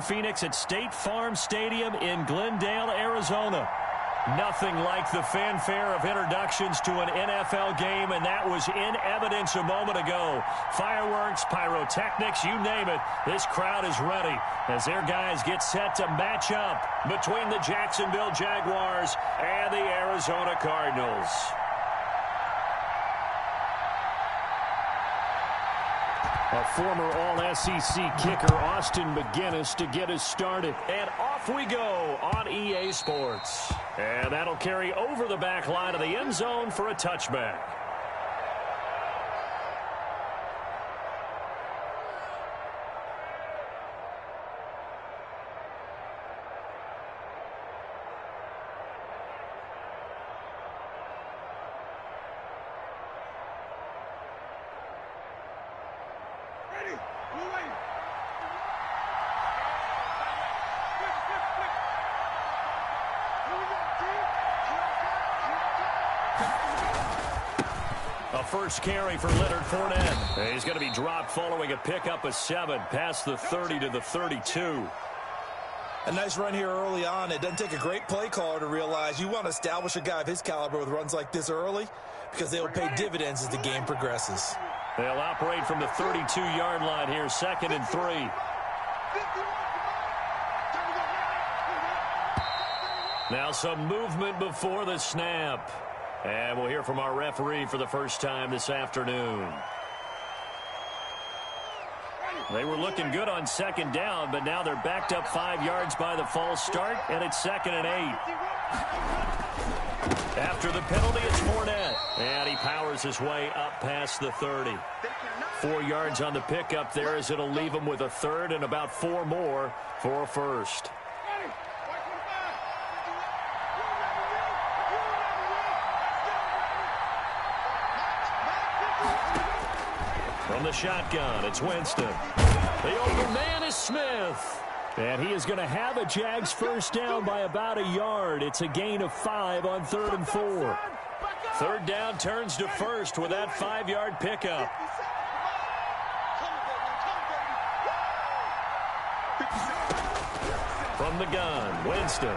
Phoenix at State Farm Stadium in Glendale, Arizona. Nothing like the fanfare of introductions to an NFL game, and that was in evidence a moment ago. Fireworks, pyrotechnics, you name it. This crowd is ready as their guys get set to match up between the Jacksonville Jaguars and the Arizona Cardinals. A former All-SEC kicker, Austin McGinnis, to get us started. And off we go on EA Sports. And that'll carry over the back line of the end zone for a touchback. A first carry for Leonard Fournette. He's going to be dropped following a pickup of 7 past the 30 to the 32. A nice run here early on. It doesn't take a great play caller to realize you want to establish a guy of his caliber with runs like this early because they will pay dividends as the game progresses. They'll operate from the 32-yard line here, 2nd and 3. Now some movement before the snap. And we'll hear from our referee for the first time this afternoon. They were looking good on 2nd down, but now they're backed up 5 yards by the false start, and it's 2nd and 8. After the penalty, it's Fournette. And he powers his way up past the 30. 4 yards on the pickup there as it'll leave him with a 3rd and about 4 more for a 1st. From the shotgun, it's Winston. The open man is Smith. And he is going to have a Jags first down by about a yard. It's a gain of 5 on 3rd and 4. 3rd down turns to 1st with that 5-yard pickup. From the gun, Winston.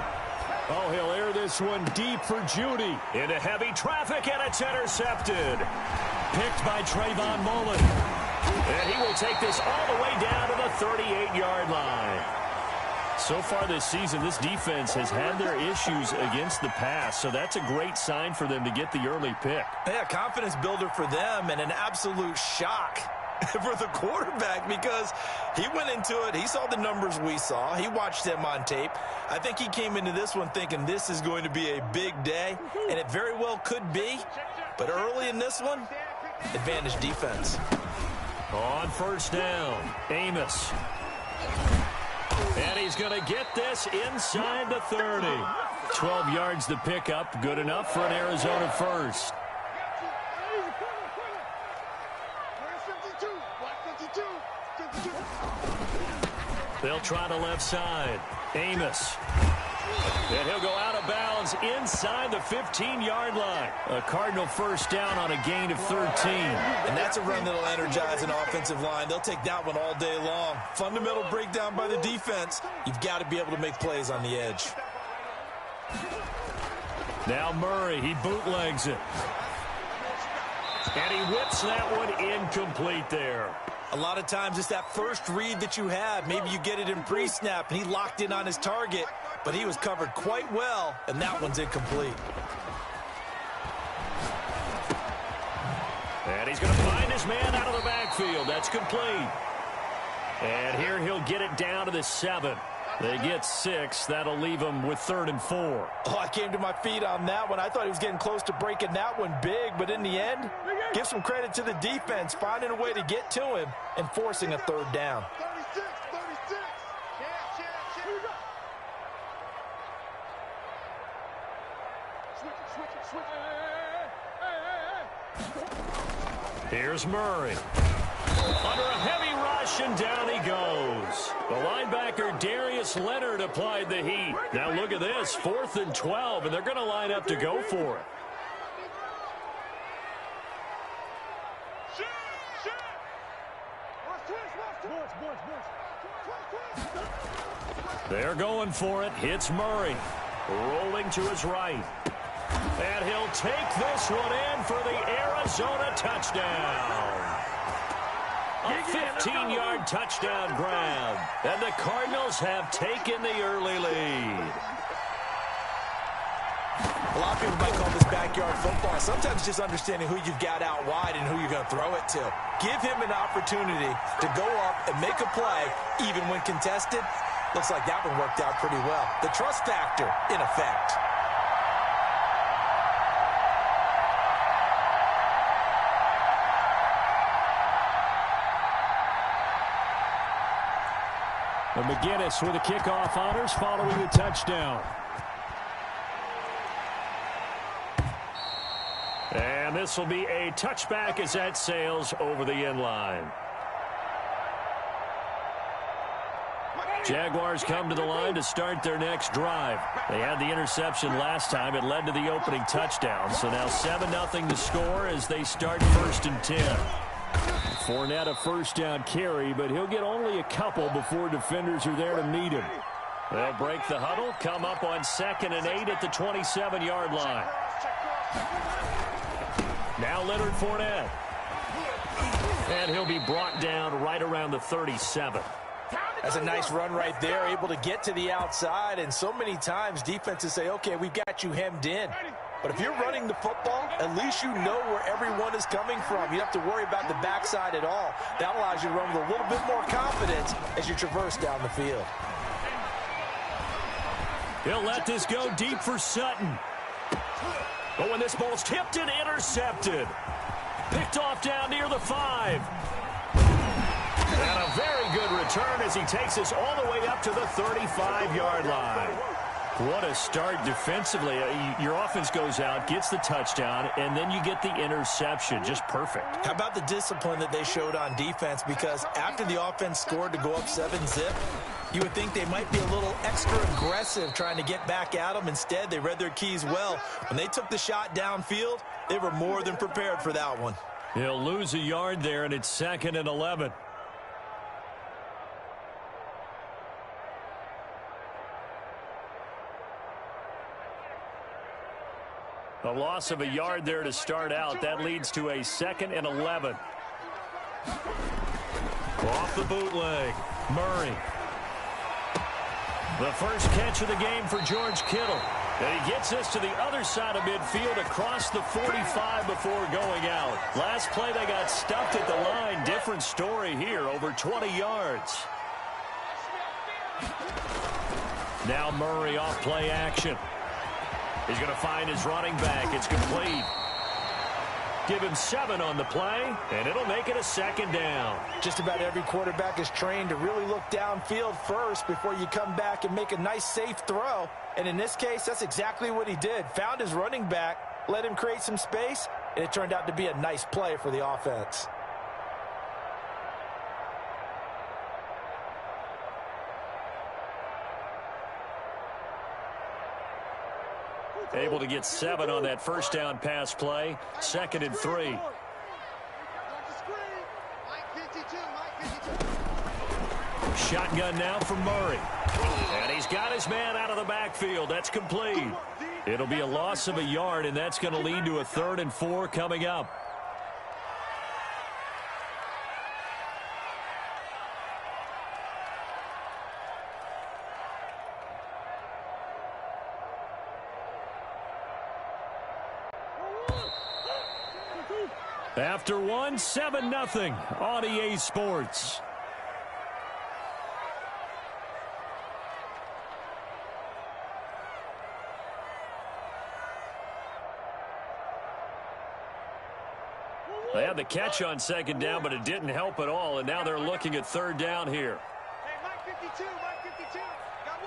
Oh, he'll air this one deep for Judy. Into heavy traffic, and it's intercepted. Picked by Trayvon Mullen. And he will take this all the way down to the 38-yard line. So far this season, this defense has had their issues against the pass, so that's a great sign for them to get the early pick. Yeah, confidence builder for them and an absolute shock for the quarterback because he went into it. He saw the numbers we saw. He watched them on tape. I think he came into this one thinking this is going to be a big day, and it very well could be. But early in this one, advantage defense. On 1st down, Amos. And he's going to get this inside the 30. 12 yards to pick up. Good enough for an Arizona 1st. They'll try the left side. Amos. And he'll go out of bounds inside the 15-yard line. A Cardinal 1st down on a gain of 13. And that's a run that'll energize an offensive line. They'll take that one all day long. Fundamental breakdown by the defense. You've got to be able to make plays on the edge. Now Murray, he bootlegs it. And he whips that one incomplete there. A lot of times it's that first read that you have. Maybe you get it in pre-snap, and he locked in on his target, but he was covered quite well, and that one's incomplete. And he's going to find his man out of the backfield. That's complete. And here he'll get it down to the 7. They get 6. That'll leave him with 3rd and 4. Oh, I came to my feet on that one. I thought he was getting close to breaking that one big, but in the end, give some credit to the defense, finding a way to get to him and forcing a 3rd down. Here's Murray. Under a heavy rush, and down he goes. The linebacker, Darius Leonard, applied the heat. Now look at this, 4th and 12, and they're going to line up to go for it. They're going for it. It's Murray. Rolling to his right. And he'll take this one in for the Arizona touchdown. A 15-yard touchdown grab. And the Cardinals have taken the early lead. A lot of people might call this backyard football. Sometimes just understanding who you've got out wide and who you're going to throw it to. Give him an opportunity to go up and make a play, even when contested. Looks like that one worked out pretty well. The trust factor in effect. And McGinnis with the kickoff honors following the touchdown. And this will be a touchback as that sails over the end line. Jaguars come to the line to start their next drive. They had the interception last time. It led to the opening touchdown. So now 7-0 to score as they start 1st and 10. Fournette a first down carry, but he'll get only a couple before defenders are there to meet him. They'll break the huddle, come up on 2nd and 8 at the 27-yard line. Now Leonard Fournette. And he'll be brought down right around the 37. That's a nice run right there, able to get to the outside. And so many times defenses say, okay, we've got you hemmed in. But if you're running the football, at least you know where everyone is coming from. You don't have to worry about the backside at all. That allows you to run with a little bit more confidence as you traverse down the field. He'll let this go deep for Sutton. But when this ball's tipped and intercepted. Picked off down near the 5. And a very good return as he takes us all the way up to the 35-yard line. What a start defensively. Your offense goes out, gets the touchdown, and then you get the interception. Just perfect. How about the discipline that they showed on defense? Because after the offense scored to go up 7-zip, you would think they might be a little extra aggressive trying to get back at them. Instead, they read their keys well. When they took the shot downfield, they were more than prepared for that one. He'll lose a yard there, and it's 2nd and 11. A loss of a yard there to start out. That leads to a 2nd and 11. Off the bootleg. Murray. The first catch of the game for George Kittle. And he gets us to the other side of midfield across the 45 before going out. Last play they got stuffed at the line. Different story here. Over 20 yards. Now Murray off play action. He's going to find his running back. It's complete. Give him 7 on the play, and it'll make it a 2nd down. Just about every quarterback is trained to really look downfield first before you come back and make a nice, safe throw. And in this case, that's exactly what he did. Found his running back, let him create some space, and it turned out to be a nice play for the offense. Able to get 7 on that first down pass play. 2nd and 3. Shotgun now from Murray. And he's got his man out of the backfield. That's complete. It'll be a loss of a yard, and that's going to lead to a 3rd and 4 coming up. After 1, 7-0 on EA Sports. They had the catch on 2nd down, but it didn't help at all, and now they're looking at 3rd down here. Hey, Mike 52, Mike 52. Got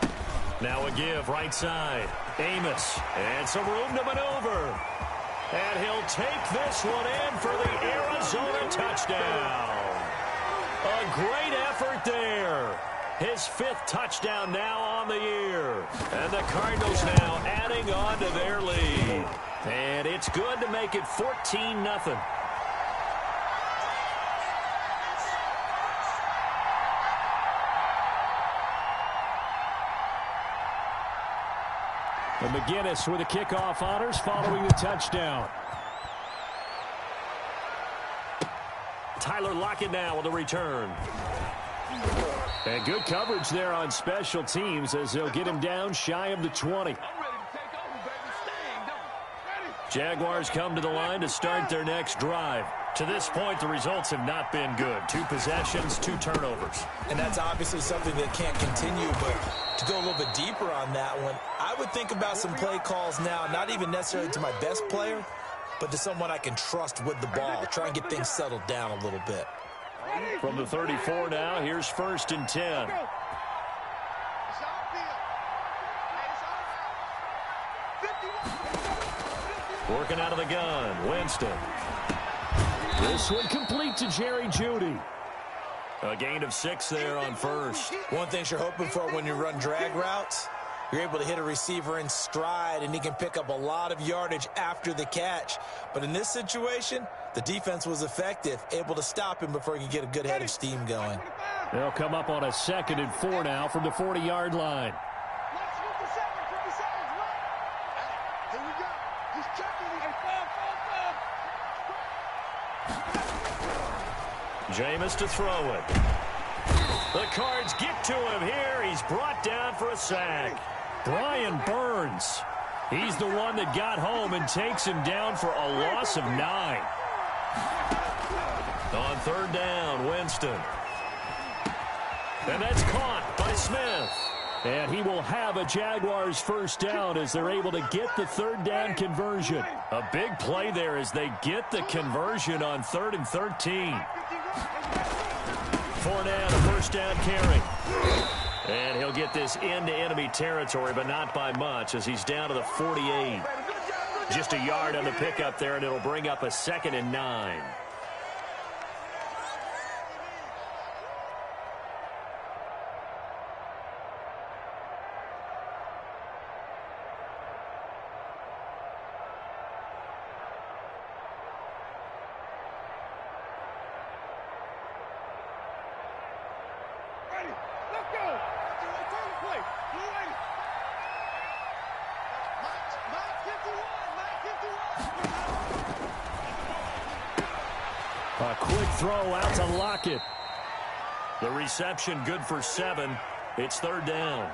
one. Now a give right side. Amos, and some room to maneuver. And he'll take this one in for the Arizona touchdown. A great effort there. His 5th touchdown now on the year. And the Cardinals now adding on to their lead. And it's good to make it 14-0. And McGinnis with the kickoff honors following the touchdown. Tyler Lockett now with a return. And good coverage there on special teams as they'll get him down shy of the 20. Jaguars come to the line to start their next drive. To this point, the results have not been good. 2 possessions, 2 turnovers. And that's obviously something that can't continue, but to go a little bit deeper on that one, I would think about some play calls now, not even necessarily to my best player, but to someone I can trust with the ball. Try and get things settled down a little bit. From the 34 now, here's 1st and 10. Working out of the gun, Winston. This one complete to Jerry Jeudy. A gain of 6 there on 1st. One thing you're hoping for when you run drag routes, you're able to hit a receiver in stride, and he can pick up a lot of yardage after the catch. But in this situation, the defense was effective, able to stop him before he could get a good head of steam going. They'll come up on a 2nd and 4 now from the 40-yard line. Jameis to throw it. The Cards get to him here. He's brought down for a sack. Brian Burns. He's the one that got home and takes him down for a loss of 9. On 3rd down, Winston. And that's caught by Smith. And he will have a Jaguars 1st down as they're able to get the 3rd down conversion. A big play there as they get the conversion on 3rd and 13. Fournette, a 1st down carry. And he'll get this into enemy territory, but not by much as he's down to the 48. Just a yard on the pickup there, and it'll bring up a 2nd and 9. A quick throw out to Lockett. The reception good for 7. It's 3rd down.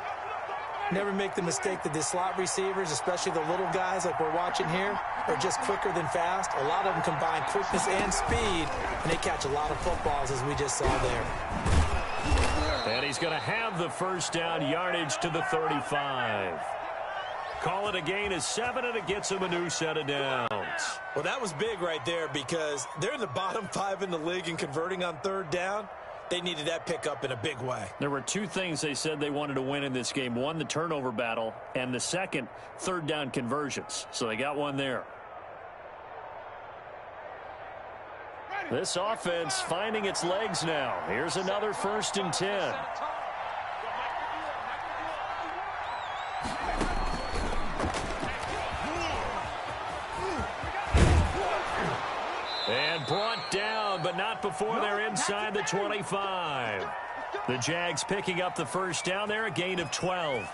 Never make the mistake that the slot receivers, especially the little guys like we're watching here, are just quicker than fast. A lot of them combine quickness and speed, and they catch a lot of footballs, as we just saw there. And he's going to have the 1st down, yardage to the 35. Call it a gain of 7, and it gets him a new set of downs. Well, that was big right there because they're in the bottom 5 in the league in converting on 3rd down. They needed that pickup in a big way. There were 2 things they said they wanted to win in this game. One, the turnover battle, and the second, 3rd down conversions. So they got one there. This offense finding its legs now. Here's another 1st and 10. And brought down, but not before they're inside the 25. The Jags picking up the 1st down there, a gain of 12.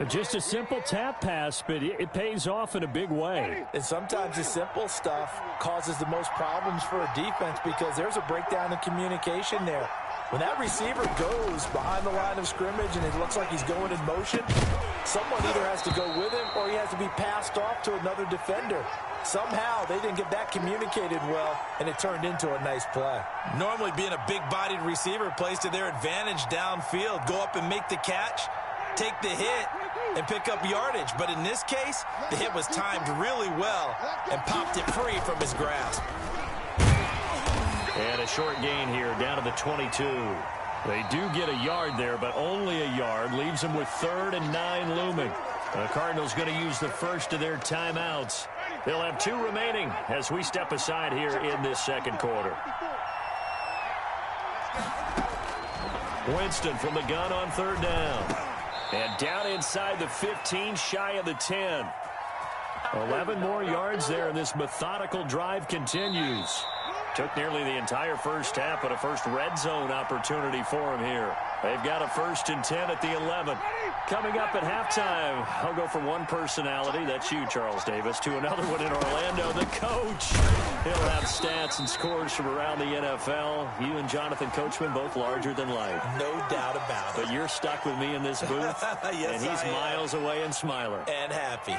Just a simple tap pass, but it pays off in a big way. And sometimes the simple stuff causes the most problems for a defense because there's a breakdown in communication there. When that receiver goes behind the line of scrimmage and it looks like he's going in motion, someone either has to go with him or he has to be passed off to another defender. Somehow they didn't get that communicated well, and it turned into a nice play. Normally being a big-bodied receiver plays to their advantage downfield. Go up and make the catch, take the hit, and pick up yardage. But in this case, the hit was timed really well and popped it free from his grasp. And a short gain here down to the 22. They do get a yard there, but only a yard. Leaves them with 3rd and 9 looming. The Cardinals going to use the first of their timeouts. They'll have 2 remaining as we step aside here in this 2nd quarter. Winston from the gun on 3rd down. And down inside the 15, shy of the 10. 11 more yards there, and this methodical drive continues. Took nearly the entire 1st half, but a first red zone opportunity for him here. They've got a 1st and 10 at the 11. Coming up at halftime, I'll go from one personality, that's you, Charles Davis, to another one in Orlando, the coach. He'll have stats and scores from around the NFL. You and Jonathan Coachman, both larger than life. No doubt about it. But you're stuck with me in this booth, yes, and he's miles away and smiling. And happy.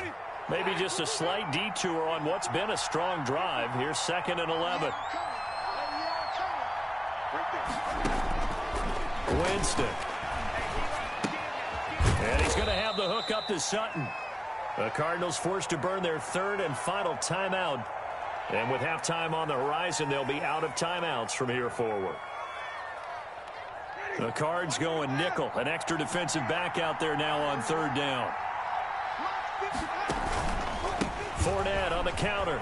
Maybe just a slight detour on what's been a strong drive. Here's 2nd and 11. Winston. And he's going to have the hook up to Sutton. The Cardinals forced to burn their 3rd and final timeout. And with halftime on the horizon, they'll be out of timeouts from here forward. The Cards going nickel. An extra defensive back out there now on 3rd down. Fournette on the counter.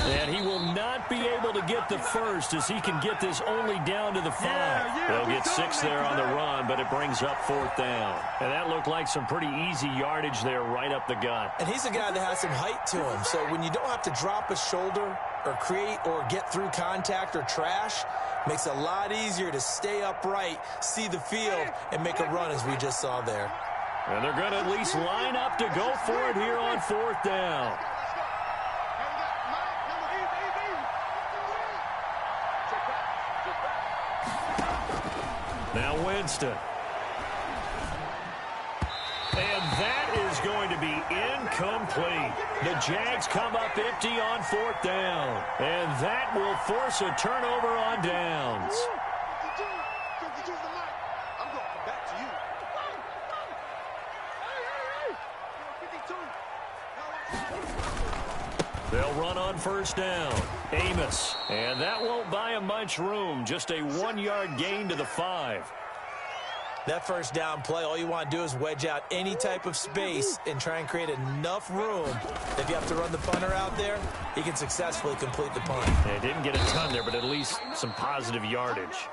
And he will not be able to get the first as he can get this only down to the 5. They'll get 6 there on the run, but it brings up 4th down. And that looked like some pretty easy yardage there right up the gut. And he's a guy that has some height to him. So when you don't have to drop a shoulder or create or get through contact or trash, makes it a lot easier to stay upright, see the field, and make a run as we just saw there. And they're going to at least line up to go for it here on 4th down. Now Winston. And that is going to be incomplete. The Jags come up empty on 4th down. And that will force a turnover on downs. They'll run on 1st down. Amos. And that won't buy him much room. Just a 1-yard gain to the 5. That 1st down play, all you want to do is wedge out any type of space and try and create enough room. If you have to run the punter out there, he can successfully complete the punt. They didn't get a ton there, but at least some positive yardage.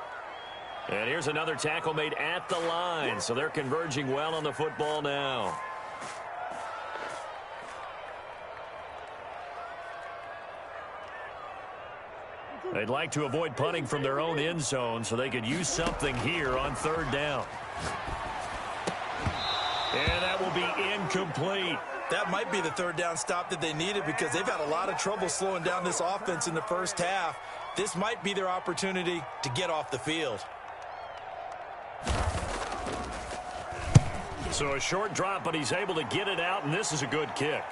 And here's another tackle made at the line, so they're converging well on the football now. They'd like to avoid punting from their own end zone so they could use something here on 3rd down. And that will be incomplete. That might be the 3rd down stop that they needed because they've had a lot of trouble slowing down this offense in the first half. This might be their opportunity to get off the field. So a short drop, but he's able to get it out, and this is a good kick.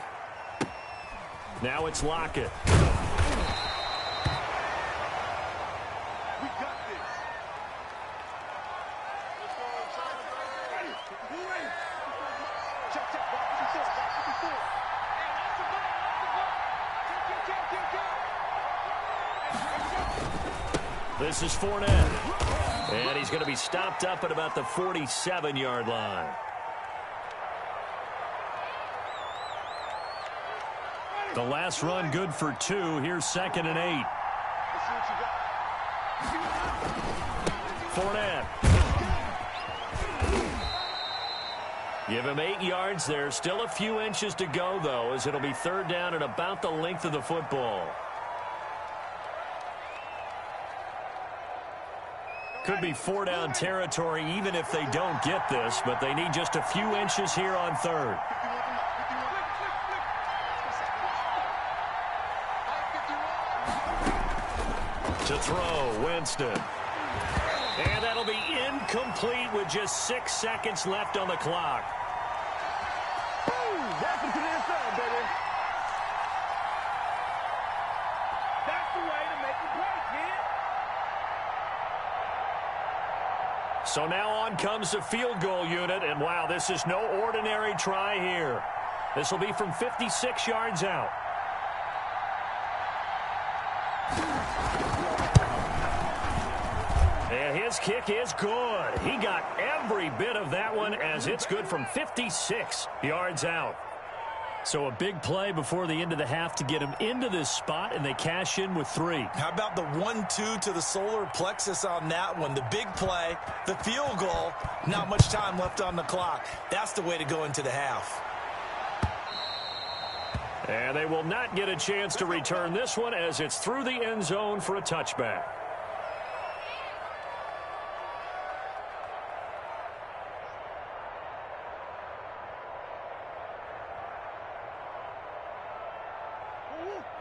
Now it's Lockett. This is Fournette. And he's going to be stopped up at about the 47-yard line. The last run good for 2. Here's 2nd and 8. Fournette. Give him 8 yards there. Still a few inches to go, though, as it'll be 3rd down at about the length of the football. Could be 4-down territory even if they don't get this, but they need just a few inches here on 3rd. To throw, Winston. And that'll be incomplete with just 6 seconds left on the clock. Welcome to the NFL, baby. That's the way to make the play, kid. So now on comes the field goal unit, and wow, this is no ordinary try here. This will be from 56 yards out. And his kick is good. He got every bit of that one as it's good from 56 yards out. So a big play before the end of the half to get him into this spot, and they cash in with 3. How about the 1-2 to the solar plexus on that one? The big play, the field goal, not much time left on the clock. That's the way to go into the half. And they will not get a chance to return this one as it's through the end zone for a touchback.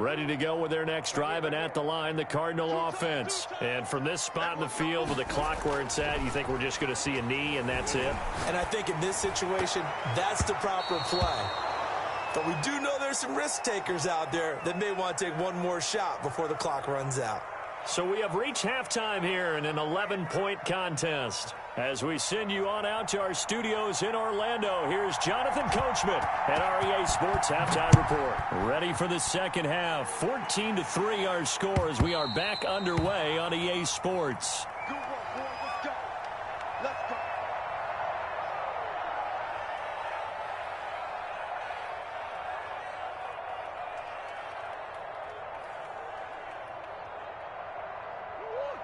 Ready to go with their next drive, and at the line, the Cardinal offense. And from this spot in the field with the clock where it's at, you think we're just going to see a knee and that's it? And I think in this situation, that's the proper play. But we do know there's some risk takers out there that may want to take one more shot before the clock runs out. So we have reached halftime here in an 11-point contest. As we send you on out to our studios in Orlando, here's Jonathan Coachman at REA Sports Halftime Report. Ready for the second half. 14-3 our score as we are back underway on EA Sports. Good work, boys. Let's go. Let's go.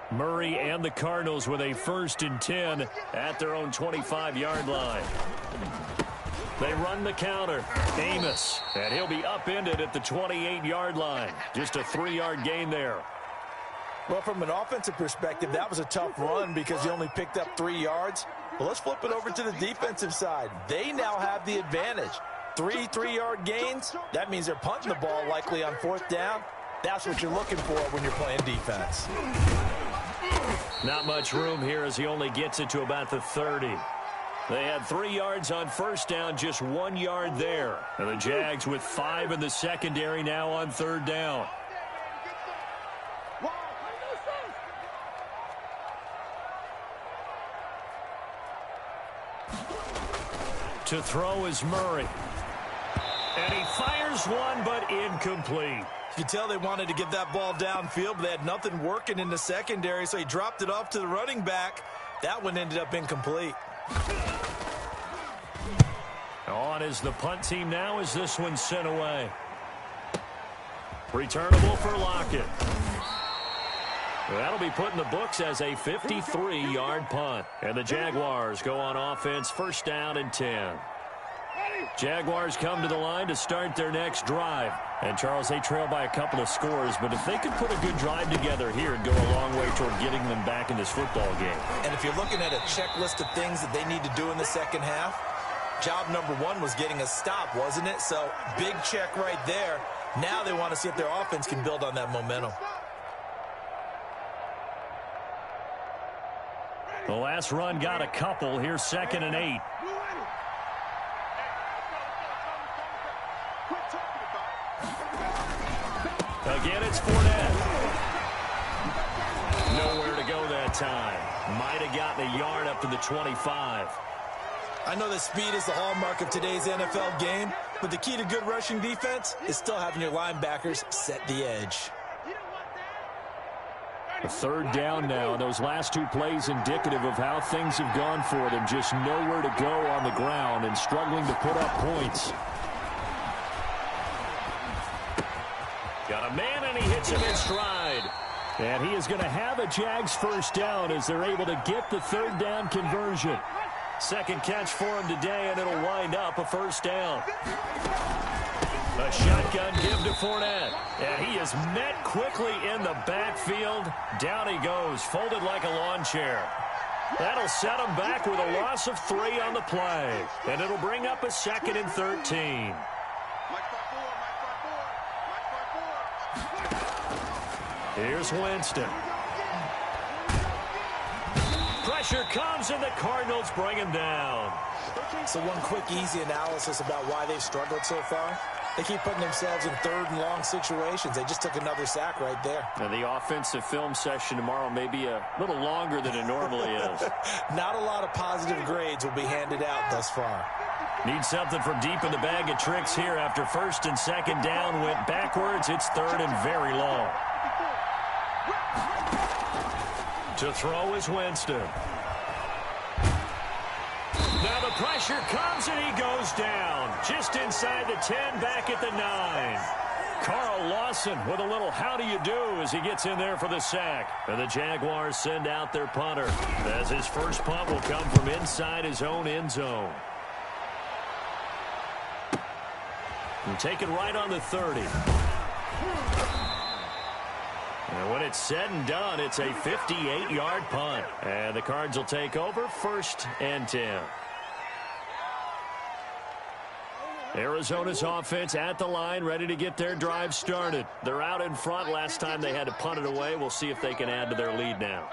Murray and the Cardinals with a 1st and 10 at their own 25-yard line. They run the counter. Amos, and he'll be upended at the 28-yard line. Just a 3-yard gain there. Well, from an offensive perspective, that was a tough run because he only picked up 3 yards. But let's flip it over to the defensive side. They now have the advantage. 3-3-yard gains. That means they're punting the ball likely on 4th down. That's what you're looking for when you're playing defense. Not much room here as he only gets it to about the 30. They had 3 yards on 1st down, just 1 yard there. And the Jags with 5 in the secondary now on 3rd down. To throw is Murray. And he fires one, but incomplete. You can tell they wanted to get that ball downfield, but they had nothing working in the secondary, so he dropped it off to the running back. That one ended up incomplete. On is the punt team now as this one's sent away. Returnable for Lockett. That'll be put in the books as a 53-yard punt. And the Jaguars go on offense, 1st down and 10. Jaguars come to the line to start their next drive. And, Charles, they trail by a couple of scores, but if they could put a good drive together here, it'd go a long way toward getting them back in this football game. And if you're looking at a checklist of things that they need to do in the second half, job number 1 was getting a stop, wasn't it? So, big check right there. Now they want to see if their offense can build on that momentum. The last run got a couple. Here's 2nd and 8. Again, it's Fournette. Nowhere to go that time. Might have gotten a yard up to the 25. I know that speed is the hallmark of today's NFL game, but the key to good rushing defense is still having your linebackers set the edge. A 3rd down now, and those last 2 plays indicative of how things have gone for them. Just nowhere to go on the ground and struggling to put up points. Got a man, and he hits him in stride. And he is going to have a Jags 1st down as they're able to get the 3rd down conversion. 2nd catch for him today, and it'll wind up a 1st down. A shotgun give to Fournette. And he is met quickly in the backfield. Down he goes, folded like a lawn chair. That'll set him back with a loss of 3 on the play. And it'll bring up a 2nd and 13. Here's Winston. Pressure comes, and the Cardinals bring him down. So one quick, easy analysis about why they've struggled so far. They keep putting themselves in 3rd and long situations. They just took another sack right there. Now, the offensive film session tomorrow may be a little longer than it normally is. Not a lot of positive grades will be handed out thus far. Need something from deep in the bag of tricks here after 1st and 2nd down went backwards. It's 3rd and very long. To throw is Winston. Now the pressure comes, and he goes down. Just inside the 10, back at the 9. Carl Lawson with a little how do you do as he gets in there for the sack. And the Jaguars send out their punter, as his first punt will come from inside his own end zone. And take it right on the 30. And when it's said and done, it's a 58-yard punt. And the Cards will take over, 1st and 10. Arizona's offense at the line, ready to get their drive started. They're out in front. Last time they had to punt it away. We'll see if they can add to their lead now.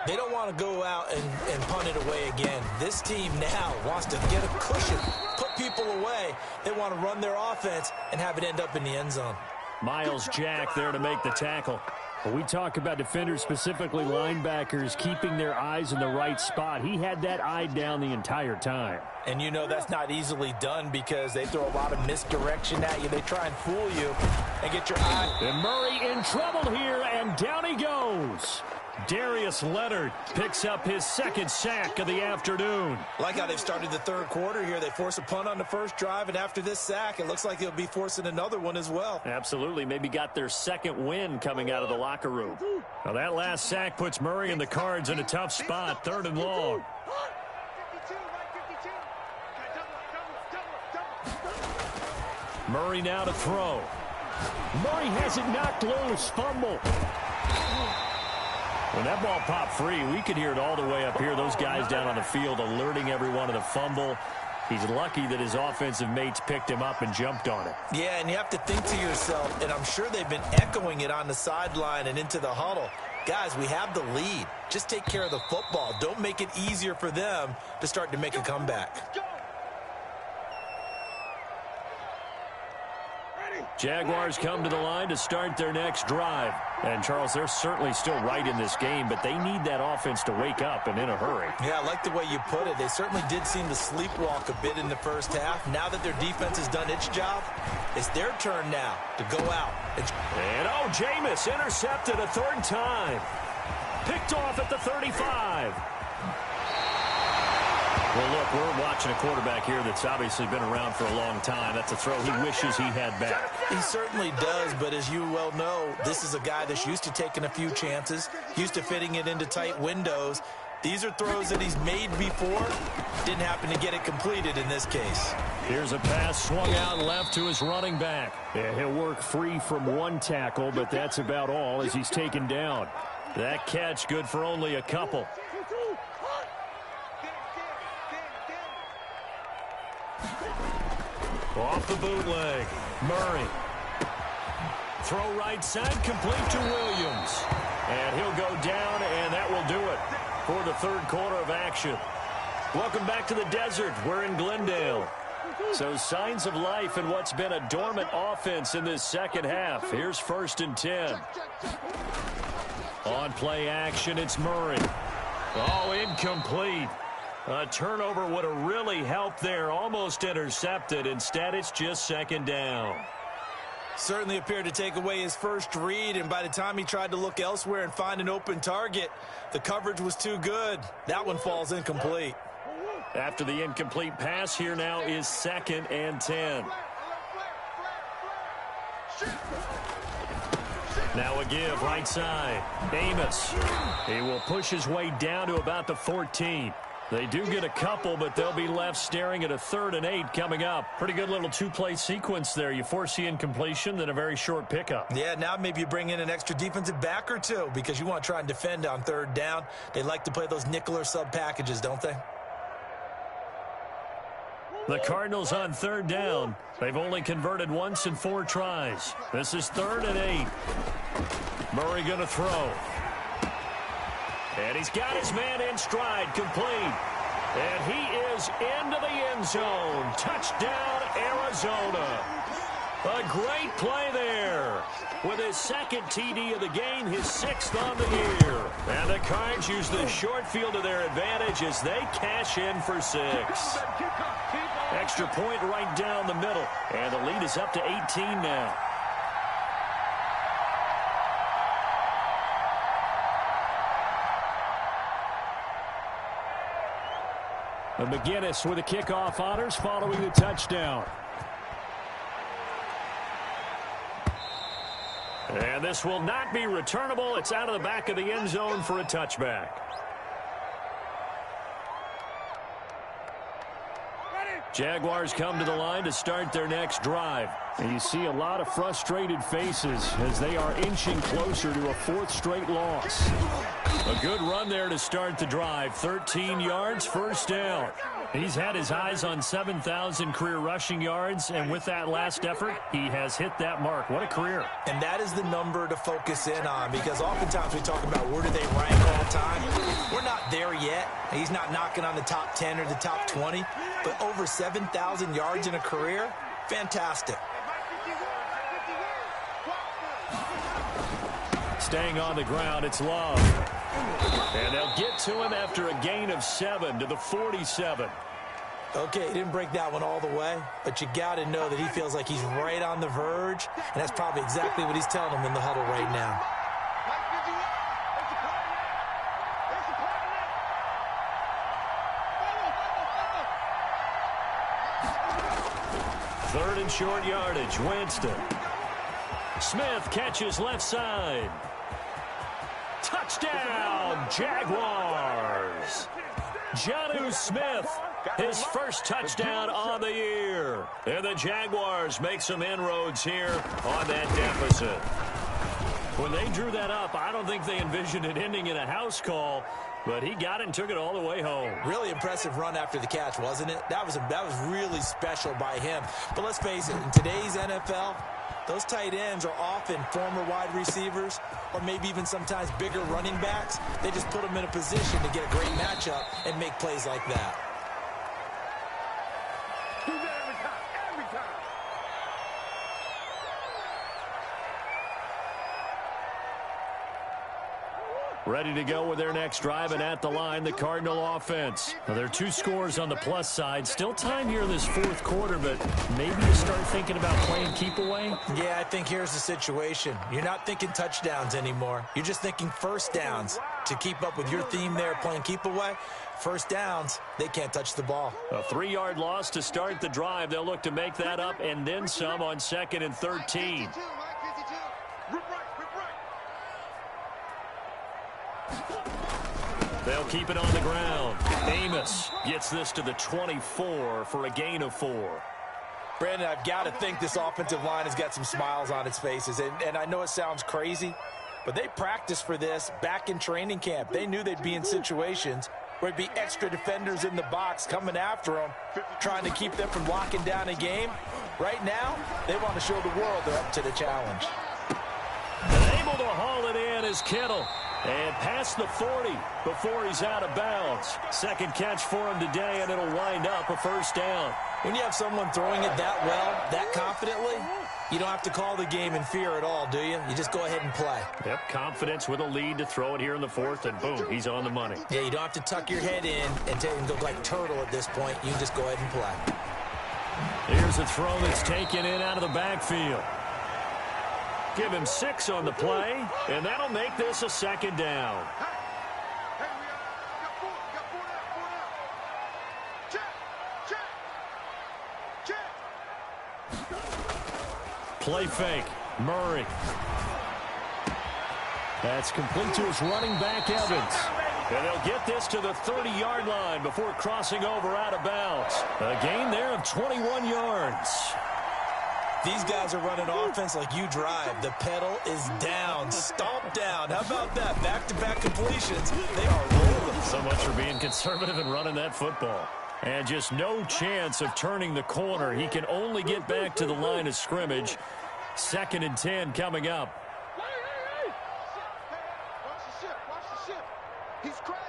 They don't want to go out and punt it away again. This team now wants to get a cushion, put people away. They want to run their offense and have it end up in the end zone. Miles Jack there to make the tackle. When we talk about defenders, specifically linebackers, keeping their eyes in the right spot, he had that eye down the entire time. And you know that's not easily done because they throw a lot of misdirection at you. They try and fool you and get your eye. And Murray in trouble here, and down he goes. Darius Leonard picks up his second sack of the afternoon. Like how they've started the third quarter here. They force a punt on the first drive, and after this sack, it looks like they'll be forcing another one as well. Absolutely. Maybe got their second win coming out of the locker room. Now that last sack puts Murray and the Cards in a tough spot, 3rd and long. Murray now to throw. Murray has it knocked loose. Fumble. When that ball popped free, we could hear it all the way up here. Those guys down on the field alerting everyone of the fumble. He's lucky that his offensive mates picked him up and jumped on it. Yeah, and you have to think to yourself, and I'm sure they've been echoing it on the sideline and into the huddle. Guys, we have the lead. Just take care of the football. Don't make it easier for them to start to make a comeback. Jaguars come to the line to start their next drive. And, Charles, they're certainly still right in this game, but they need that offense to wake up and in a hurry. Yeah, I like the way you put it. They certainly did seem to sleepwalk a bit in the first half. Now that their defense has done its job, it's their turn now to go out. And, oh, Jameis intercepted a 3rd time. Picked off at the 35. Well, look, we're watching a quarterback here that's obviously been around for a long time. That's a throw he wishes he had back. He certainly does, but as you well know, this is a guy that's used to taking a few chances, used to fitting it into tight windows. These are throws that he's made before. Didn't happen to get it completed in this case. Here's a pass swung out left to his running back. Yeah, he'll work free from one tackle, but that's about all as he's taken down. That catch good for only a couple. Off the bootleg, Murray. Throw right side, complete to Williams. And he'll go down, and that will do it for the 3rd quarter of action. Welcome back to the desert. We're in Glendale. So signs of life in what's been a dormant offense in this second half. Here's 1st and 10. On play action, it's Murray. Oh, incomplete. A turnover would have really helped there. Almost intercepted. Instead, it's just 2nd down. Certainly appeared to take away his first read, and by the time he tried to look elsewhere and find an open target, the coverage was too good. That one falls incomplete. After the incomplete pass, here now is 2nd and 10. Now a give right side. Amos. He will push his way down to about the 14. They do get a couple, but they'll be left staring at a 3rd and 8 coming up. Pretty good little 2-play sequence there. You force the incompletion, then a very short pickup. Yeah, now maybe you bring in an extra defensive back or two because you want to try and defend on 3rd down. They like to play those nickel or sub packages, don't they? The Cardinals on 3rd down. They've only converted once in 4 tries. This is 3rd and 8. Murray going to throw. And he's got his man in stride, complete. And he is into the end zone. Touchdown, Arizona. A great play there. With his 2nd TD of the game, his 6th on the year. And the Cards use the short field to their advantage as they cash in for 6. Extra point right down the middle. And the lead is up to 18 now. And McGinnis with the kickoff honors following the touchdown. And this will not be returnable. It's out of the back of the end zone for a touchback. Jaguars come to the line to start their next drive. And you see a lot of frustrated faces as they are inching closer to a 4th straight loss. A good run there to start the drive. 13 yards, first down. He's had his eyes on 7,000 career rushing yards, and with that last effort, he has hit that mark. What a career. And that is the number to focus in on, because oftentimes we talk about where do they rank all time. We're not there yet. He's not knocking on the top 10 or the top 20, but over 7,000 yards in a career, fantastic. Staying on the ground, it's Love. And they'll get to him after a gain of 7 to the 47. Okay, he didn't break that one all the way, but you got to know that he feels like he's right on the verge, and that's probably exactly what he's telling him in the huddle right now. Third and short yardage, Winston. Smith catches left side. Touchdown, Jaguars. Jonnu Smith, his first touchdown on the year. And the Jaguars make some inroads here on that deficit. When they drew that up, I don't think they envisioned it ending in a house call, but he got it and took it all the way home. Really impressive run after the catch, wasn't it? That was really special by him. But let's face it, in today's NFL, those tight ends are often former wide receivers or maybe even sometimes bigger running backs. They just put them in a position to get a great matchup and make plays like that. Do that every time. Every time. Ready to go with their next drive, and at the line, the Cardinal offense. Now, there are 2 scores on the plus side. Still time here in this fourth quarter, but maybe you start thinking about playing keep away? Yeah, I think here's the situation. You're not thinking touchdowns anymore. You're just thinking first downs. To keep up with your theme there, playing keep away, first downs, they can't touch the ball. A 3-yard loss to start the drive. They'll look to make that up and then some on 2nd and 13. They'll keep it on the ground. Amos gets this to the 24 for a gain of 4. Brandon, I've got to think this offensive line has got some smiles on its faces. And I know it sounds crazy, but they practiced for this back in training camp. They knew they'd be in situations where it'd be extra defenders in the box coming after them, trying to keep them from locking down a game. Right now, they want to show the world they're up to the challenge. And able to haul it in is Kittle. And past the 40 before he's out of bounds. Second catch for him today, and it'll wind up a first down. When you have someone throwing it that well, that confidently, you don't have to call the game in fear at all, do you? You just go ahead and play. Yep, confidence with a lead to throw it here in the fourth, and boom, he's on the money. Yeah, you don't have to tuck your head in and go like turtle at this point. You can just go ahead and play. Here's a throw that's taken in out of the backfield. Give him 6 on the play, and that'll make this a second down. Play fake. Murray. That's complete to his running back, Evans. And they'll get this to the 30-yard line before crossing over out of bounds. A gain there of 21 yards. These guys are running offense like you drive. The pedal is down. Stomp down. How about that? Back-to-back completions. They are rolling. So much for being conservative and running that football. And just no chance of turning the corner. He can only get back to the line of scrimmage. 2nd and 10 coming up. Watch the ship. He's crashing.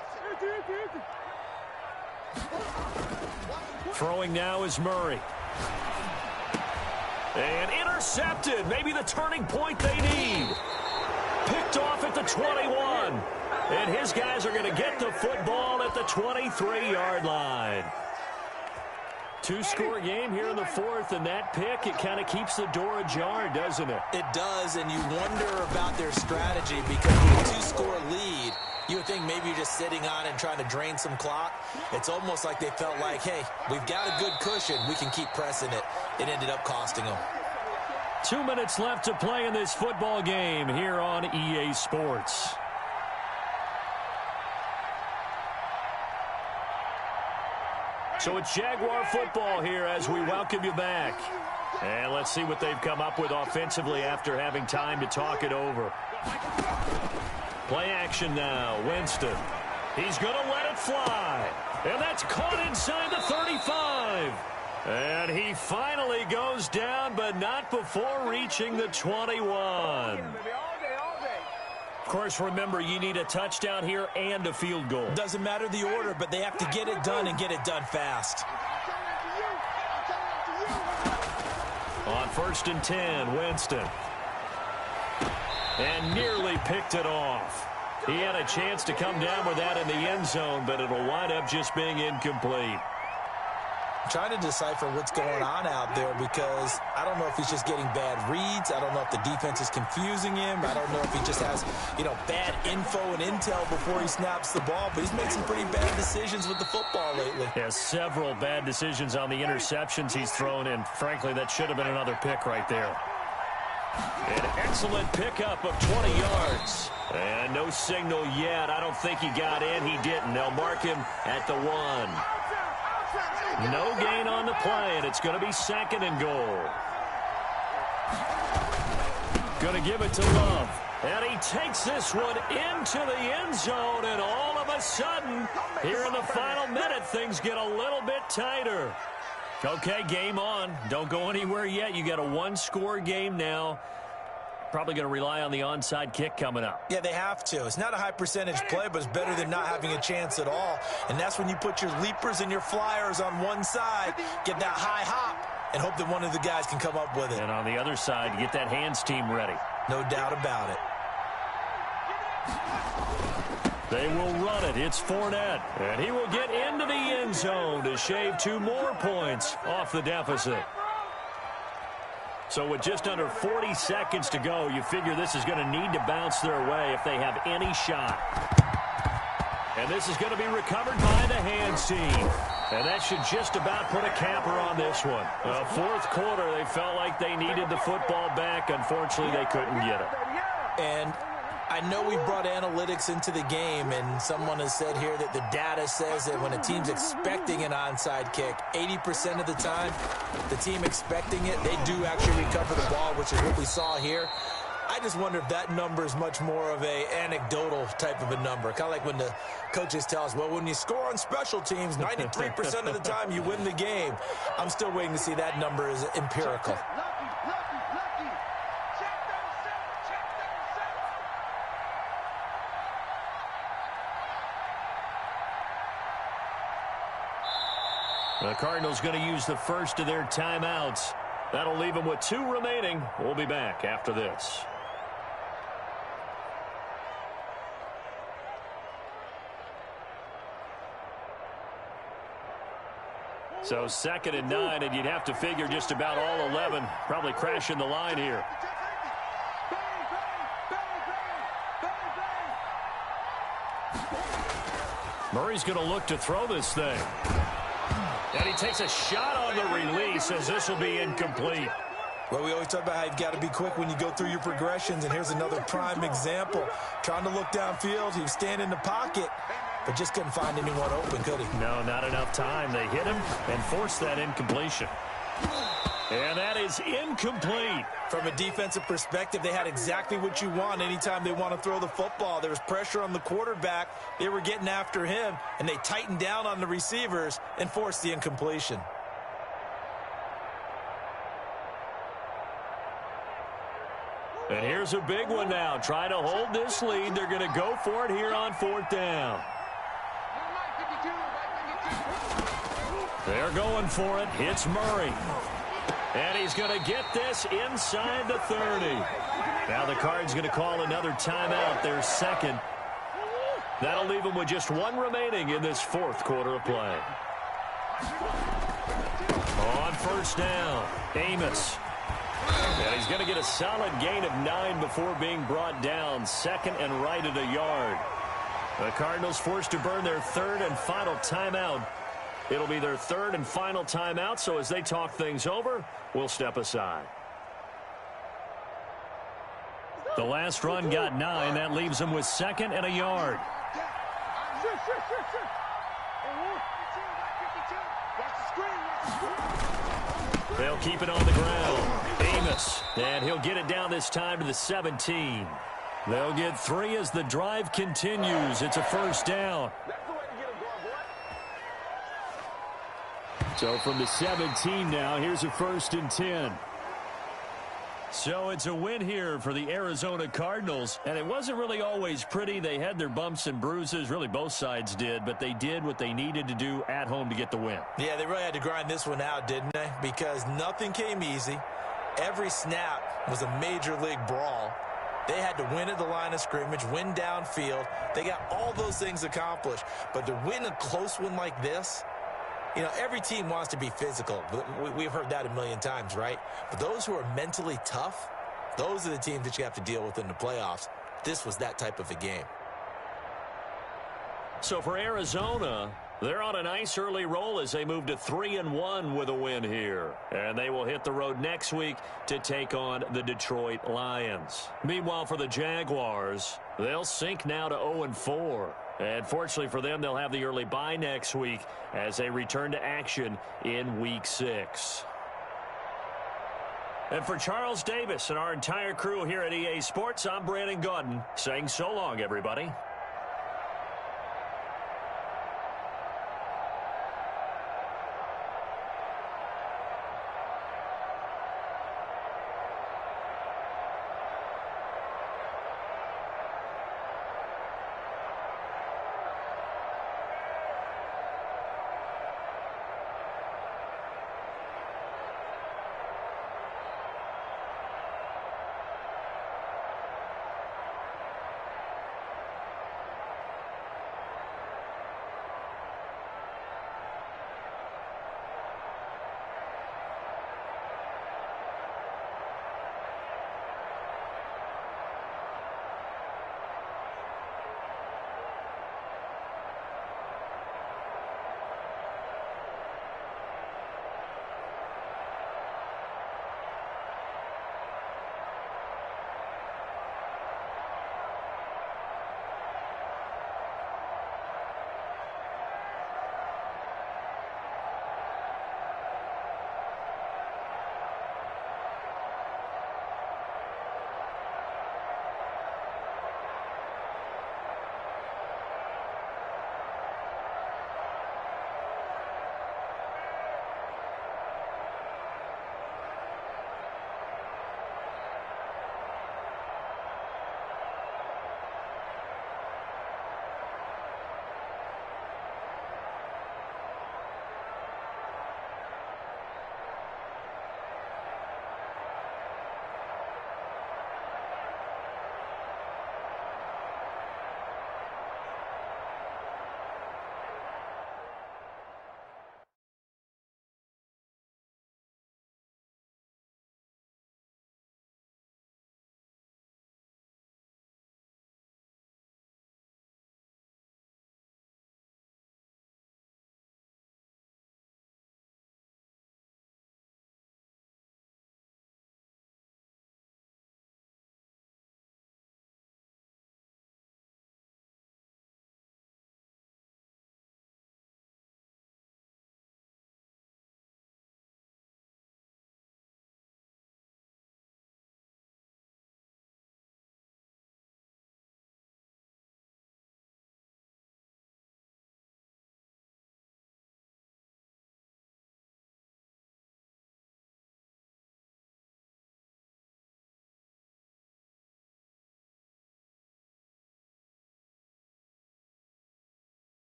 Throwing now is Murray. And intercepted. Maybe the turning point they need. Picked off at the 21. And his guys are going to get the football at the 23-yard line. 2-score game here in the fourth, and that pick, it kind of keeps the door ajar, doesn't it? It does, and you wonder about their strategy because with a 2-score lead, you would think maybe you're just sitting on it and trying to drain some clock. It's almost like they felt like, hey, we've got a good cushion. We can keep pressing it. It ended up costing them. 2 minutes left to play in this football game here on EA Sports. So it's Jaguar football here as we welcome you back. And let's see what they've come up with offensively after having time to talk it over. Play action now. Winston. He's going to let it fly. And that's caught inside the 35. And he finally goes down, but not before reaching the 21. Of course, remember, you need a touchdown here and a field goal. Doesn't matter the order, but they have to get it done and get it done fast. On 1st and 10, Winston. And nearly picked it off. He had a chance to come down with that in the end zone, but it'll wind up just being incomplete. I'm trying to decipher what's going on out there because I don't know if he's just getting bad reads. I don't know if the defense is confusing him. I don't know if he just has, bad info and intel before he snaps the ball. But he's made some pretty bad decisions with the football lately. Yeah, several bad decisions on the interceptions he's thrown, and frankly, that should have been another pick right there. An excellent pickup of 20 yards. And no signal yet. I don't think he got in. He didn't. They'll mark him at the 1. No gain on the play, and it's going to be 2nd and goal. Going to give it to Love. And he takes this one into the end zone, and all of a sudden, here in the final minute, things get a little bit tighter. Okay, game on. Don't go anywhere yet. You got a 1-score game now. Probably going to rely on the onside kick coming up. Yeah, they have to. It's not a high percentage play, but it's better than not having a chance at all. And that's when you put your leapers and your flyers on one side, get that high hop, and hope that one of the guys can come up with it. And on the other side, get that hands team ready. No doubt about it. They will run it. It's Fournette. And he will get into the end zone to shave 2 more points off the deficit. So with just under 40 seconds to go, you figure this is going to need to bounce their way if they have any shot. And this is going to be recovered by the hands team. And that should just about put a capper on this one. Fourth quarter, they felt like they needed the football back. Unfortunately, they couldn't get it. And I know we brought analytics into the game, and someone has said here that the data says that when a team's expecting an onside kick, 80% of the time, the team expecting it, they do actually recover the ball, which is what we saw here. I just wonder if that number is much more of a anecdotal type of a number. Kind of like when the coaches tell us, well, when you score on special teams, 93% of the time you win the game. I'm still waiting to see that number is empirical. The Cardinals going to use the first of their timeouts. That'll leave them with 2 remaining. We'll be back after this. So 2nd and 9, and you'd have to figure just about all 11 probably crashing the line here. Murray's going to look to throw this thing. And he takes a shot on the release as this will be incomplete. Well, we always talk about how you've got to be quick when you go through your progressions, and here's another prime example. Trying to look downfield, he was standing in the pocket, but just couldn't find anyone open, could he? No, not enough time. They hit him and forced that incompletion. And that is incomplete. From a defensive perspective, they had exactly what you want anytime they want to throw the football. There was pressure on the quarterback. They were getting after him, and they tightened down on the receivers and forced the incompletion. And here's a big one now. Try to hold this lead. They're going to go for it here on 4th down. They're going for it. It's Murray. And he's going to get this inside the 30. Now the Cards going to call another timeout, their 2nd. That'll leave them with just 1 remaining in this 4th quarter of play. On 1st down, Amos. And he's going to get a solid gain of 9 before being brought down. 2nd and right at a yard. The Cardinals forced to burn their 3rd and final timeout. It'll be their 3rd and final timeout, so as they talk things over, we'll step aside. The last run got 9. That leaves them with 2nd and a yard. They'll keep it on the ground. Amos, and he'll get it down this time to the 17. They'll get 3 as the drive continues. It's a first down. So from the 17 now, here's a 1st and 10. So it's a win here for the Arizona Cardinals. And it wasn't really always pretty. They had their bumps and bruises. Really, both sides did. But they did what they needed to do at home to get the win. Yeah, they really had to grind this one out, didn't they? Because nothing came easy. Every snap was a major league brawl. They had to win at the line of scrimmage, win downfield. They got all those things accomplished. But to win a close one like this, you know, every team wants to be physical. We've heard that a million times, right? But those who are mentally tough, those are the teams that you have to deal with in the playoffs. This was that type of a game. So for Arizona, they're on a nice early roll as they move to 3-1 with a win here. And they will hit the road next week to take on the Detroit Lions. Meanwhile, for the Jaguars, they'll sink now to 0-4. And fortunately for them, they'll have the early bye next week as they return to action in Week 6. And for Charles Davis and our entire crew here at EA Sports, I'm Brandon Gaudin saying so long, everybody.